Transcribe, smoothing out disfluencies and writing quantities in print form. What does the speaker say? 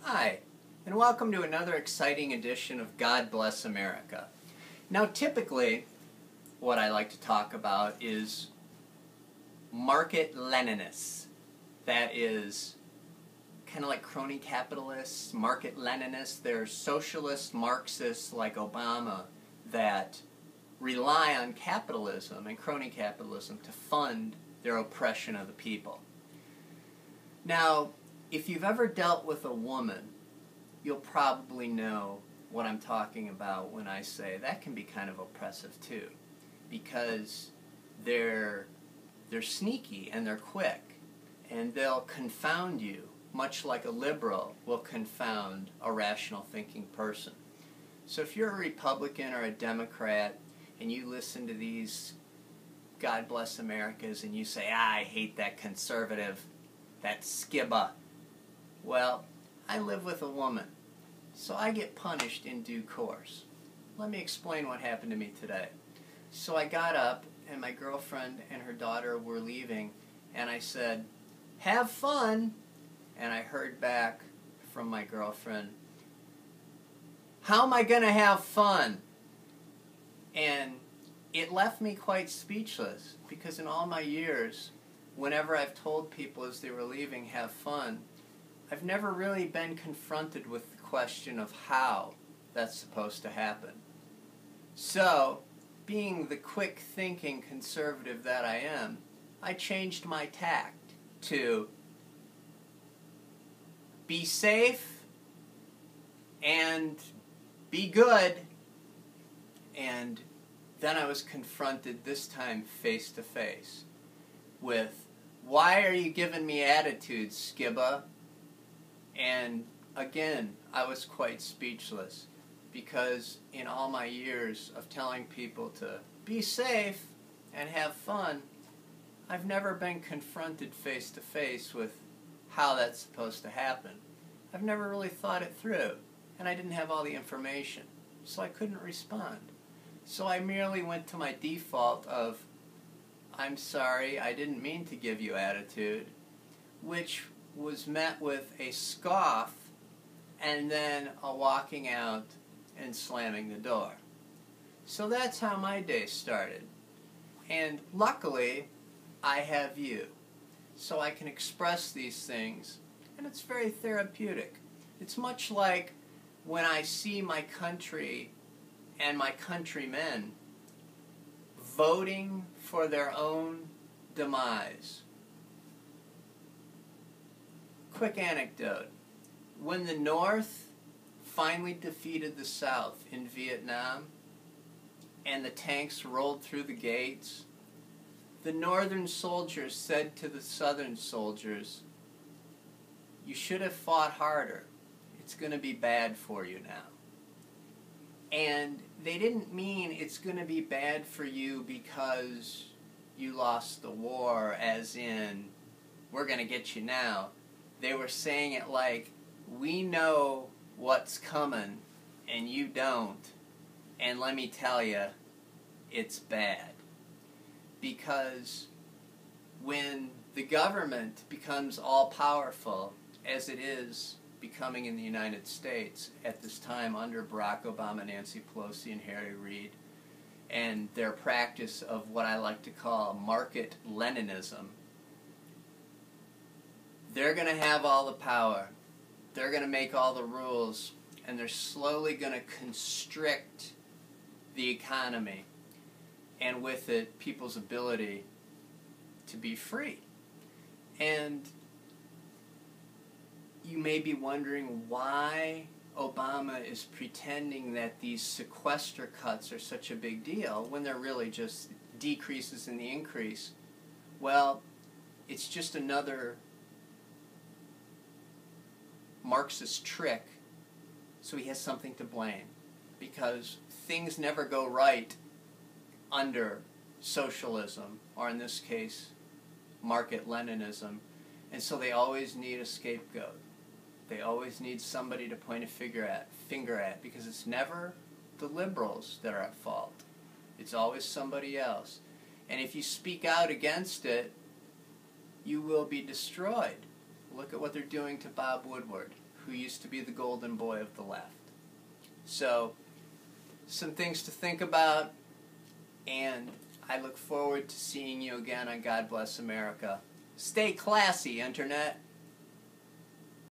Hi, and welcome to another exciting edition of God Bless America. Now, typically, what I like to talk about is market Leninists. That is kind of like crony capitalists, market Leninists. They're socialist Marxists like Obama that rely on capitalism and crony capitalism to fund their oppression of the people. Now, if you've ever dealt with a woman, you'll probably know what I'm talking about when I say that can be kind of oppressive too, because they're sneaky and they're quick, and they'll confound you, much like a liberal will confound a rational thinking person. So if you're a Republican or a Democrat and you listen to these God Bless Americas and you say, I hate that conservative, that skibba. Well, I live with a woman, so I get punished in due course. Let me explain what happened to me today. So I got up, and my girlfriend and her daughter were leaving, and I said, have fun. And I heard back from my girlfriend, how am I going to have fun? And it left me quite speechless, because in all my years, whenever I've told people as they were leaving, have fun, I've never really been confronted with the question of how that's supposed to happen. So, being the quick-thinking conservative that I am, I changed my tact to be safe and be good. And then I was confronted, this time face-to-face, with, why are you giving me attitude, skibba? And again, I was quite speechless, because in all my years of telling people to be safe and have fun, I've never been confronted face to face with how that's supposed to happen. I've never really thought it through, and I didn't have all the information, so I couldn't respond. So I merely went to my default of, I'm sorry, I didn't mean to give you attitude, which was met with a scoff and then a walking out and slamming the door. So that's how my day started. And luckily, I have you. So I can express these things, and it's very therapeutic. It's much like when I see my country and my countrymen voting for their own demise. Quick anecdote. When the North finally defeated the South in Vietnam and the tanks rolled through the gates, the Northern soldiers said to the Southern soldiers, you should have fought harder. It's going to be bad for you now. And they didn't mean it's going to be bad for you because you lost the war, as in, we're going to get you now. They were saying it like, we know what's coming and you don't, and let me tell you, it's bad. Because when the government becomes all-powerful, as it is becoming in the United States at this time under Barack Obama, Nancy Pelosi, and Harry Reid, and their practice of what I like to call market Leninism, they're going to have all the power, they're going to make all the rules, and they're slowly going to constrict the economy, and with it, people's ability to be free. And you may be wondering why Obama is pretending that these sequester cuts are such a big deal when they're really just decreases in the increase. Well, it's just another Marxist trick, so he has something to blame, because things never go right under socialism, or in this case, market Leninism, and so they always need a scapegoat. They always need somebody to point a finger at, because it's never the liberals that are at fault. It's always somebody else. And if you speak out against it, you will be destroyed. Look at what they're doing to Bob Woodward, who used to be the golden boy of the left. So, some things to think about, and I look forward to seeing you again on God Bless America. Stay classy, Internet.